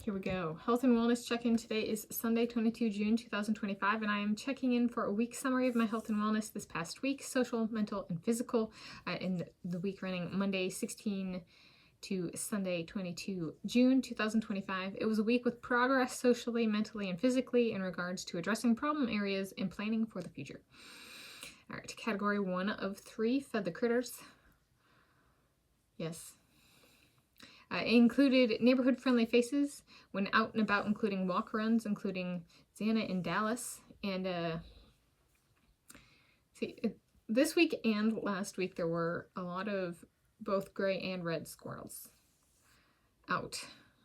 Here we go. Health and wellness check-in. Today is Sunday, 22 June 2025, and I am checking in for a week summary of my health and wellness this past week, social, mental, and physical, in the week running Monday 16 to Sunday 22 June 2025. It was a week with progress socially, mentally, and physically in regards to addressing problem areas and planning for the future. All right, category 1 of 3, fed the critters. Yes. Included neighborhood-friendly faces when out and about, including walk runs, including Xana in Dallas. And this week and last week there were a lot of both gray and red squirrels out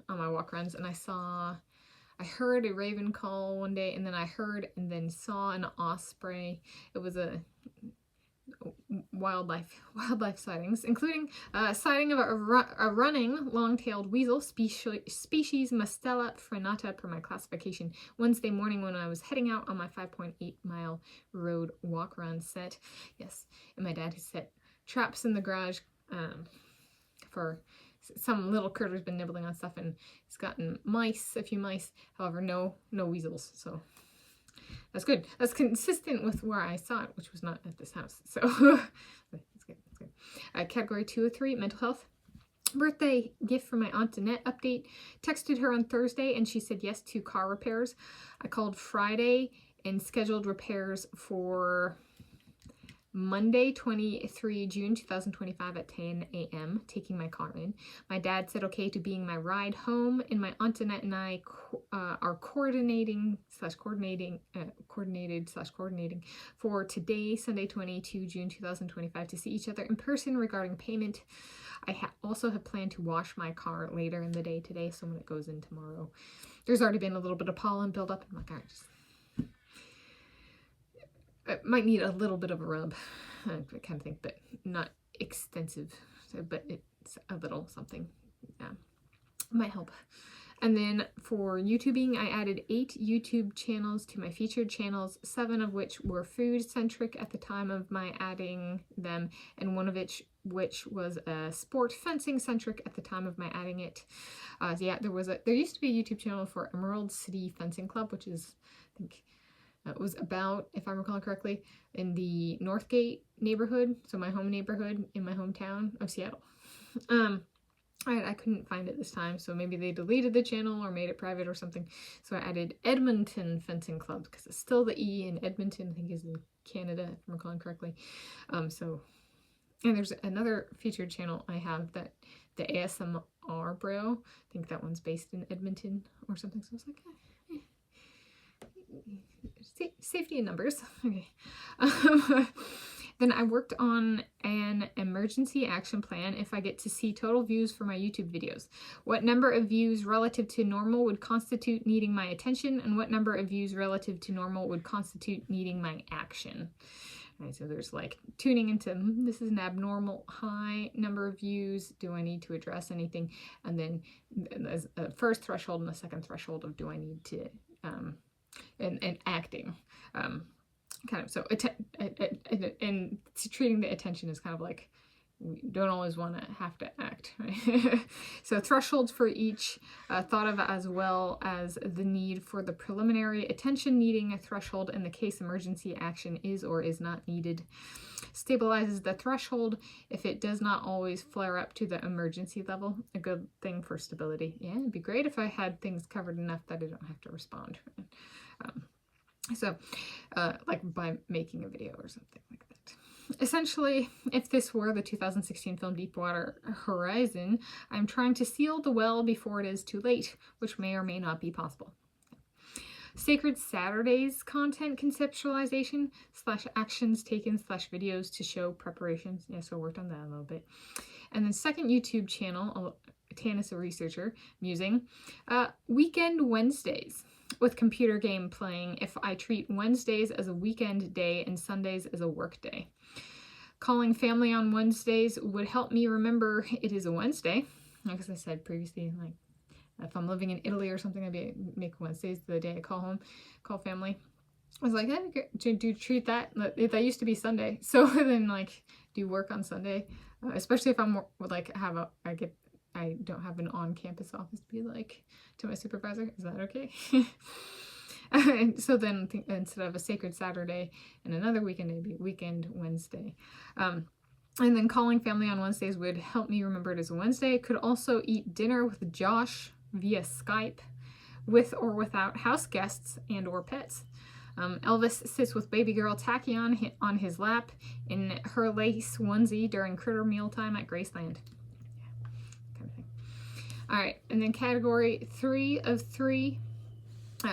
on my walk runs, and I heard a raven call one day, and then I heard and then saw an osprey. It was a wildlife sightings, including a sighting of a running long-tailed weasel, species Mustela frenata per my classification, Wednesday morning when I was heading out on my 5.8-mile road walk run set. Yes, and my dad has set traps in the garage for some little critter's been nibbling on stuff, and he's gotten a few mice, however no weasels, so that's good. That's consistent with where I saw it, which was not at this house. So that's good. That's good. Category 2 of 3, mental health. Birthday gift from my Aunt Annette update. Texted her on Thursday and she said yes to car repairs. I called Friday and scheduled repairs for Monday, 23 June 2025 at 10 a.m., taking my car in. My dad said okay to being my ride home, and my Aunt Annette and I are coordinated for today, Sunday, 22 June 2025, to see each other in person regarding payment. I also have planned to wash my car later in the day today, so when it goes in tomorrow. There's already been a little bit of pollen buildup in my car. It might need a little bit of a rub, kind of thing, but not extensive. So, but it's a little something. Yeah, might help. And then for YouTubing, I added 8 YouTube channels to my featured channels, 7 of which were food-centric at the time of my adding them, and one of which was sport fencing-centric at the time of my adding it. So yeah, there used to be a YouTube channel for Emerald City Fencing Club, which is, I think, it was about, if I recall correctly, in the Northgate neighborhood, so my home neighborhood in my hometown of Seattle. I couldn't find it this time, so maybe they deleted the channel or made it private or something. So I added Edmonton Fencing Club, because it's still the E in Edmonton, I think is in Canada, if I'm recalling correctly. And there's another featured channel I have, that the ASMR Bro, I think that one's based in Edmonton or something, so I was like, safety in numbers. Okay. Then I worked on an emergency action plan if I get to see total views for my YouTube videos. What number of views relative to normal would constitute needing my attention, and what number of views relative to normal would constitute needing my action. All right, so there's like tuning into, this is an abnormal high number of views. Do I need to address anything? And then there's a first threshold and a second threshold of do I need to and acting, kind of. So and treating the attention is kind of like, we don't always want to have to act, right? So thresholds for each, thought of as well as the need for the preliminary attention needing a threshold in the case emergency action is or is not needed. Stabilizes the threshold if it does not always flare up to the emergency level. A good thing for stability. Yeah, it'd be great if I had things covered enough that I don't have to respond. Like by making a video or something like that. Essentially, if this were the 2016 film Deepwater Horizon, I'm trying to seal the well before it is too late, which may or may not be possible. Sacred Saturdays content conceptualization / actions taken / videos to show preparations. Yeah, so I worked on that a little bit. And then second YouTube channel, Tanis, a researcher, musing, weekend Wednesdays with computer game playing if I treat Wednesdays as a weekend day and Sundays as a work day. Calling family on Wednesdays would help me remember it is a Wednesday. Like as I said previously, like if I'm living in Italy or something, I'd make Wednesdays the day I call family. I was like, hey, do treat that. That used to be Sunday. So then like do work on Sunday, especially if I'm like I I don't have an on-campus office to be like to my supervisor. Is that okay? And so then instead of a sacred Saturday and another weekend, it'd be weekend Wednesday. And then calling family on Wednesdays would help me remember it as a Wednesday. Could also eat dinner with Josh via Skype, with or without house guests and or pets. Elvis sits with baby girl Tachyon on his lap in her lace onesie during critter mealtime at Graceland. Yeah, kind of thing. All right, and then category 3 of 3,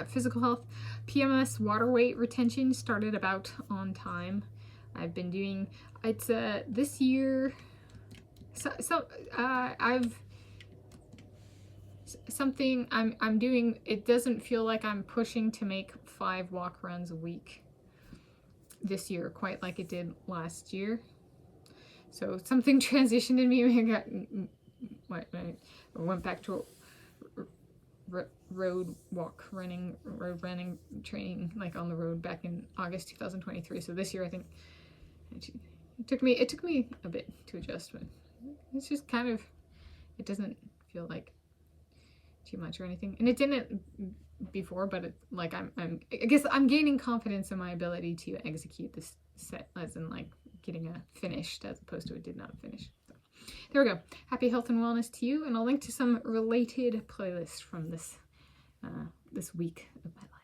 physical health. PMS water weight retention started about on time. I've been doing, it's this year, I'm doing, it doesn't feel like I'm pushing to make 5 walk runs a week this year, quite like it did last year. So something transitioned in me. I went back to road running training, like on the road back in August 2023. So this year I think it took me a bit to adjust, but it's just kind of, it doesn't feel like too much or anything, and it didn't before, but it, like I guess I'm gaining confidence in my ability to execute this set, as in like getting a finished as opposed to a did not finish. So there we go. Happy health and wellness to you, and I'll link to some related playlists from this this week of my life.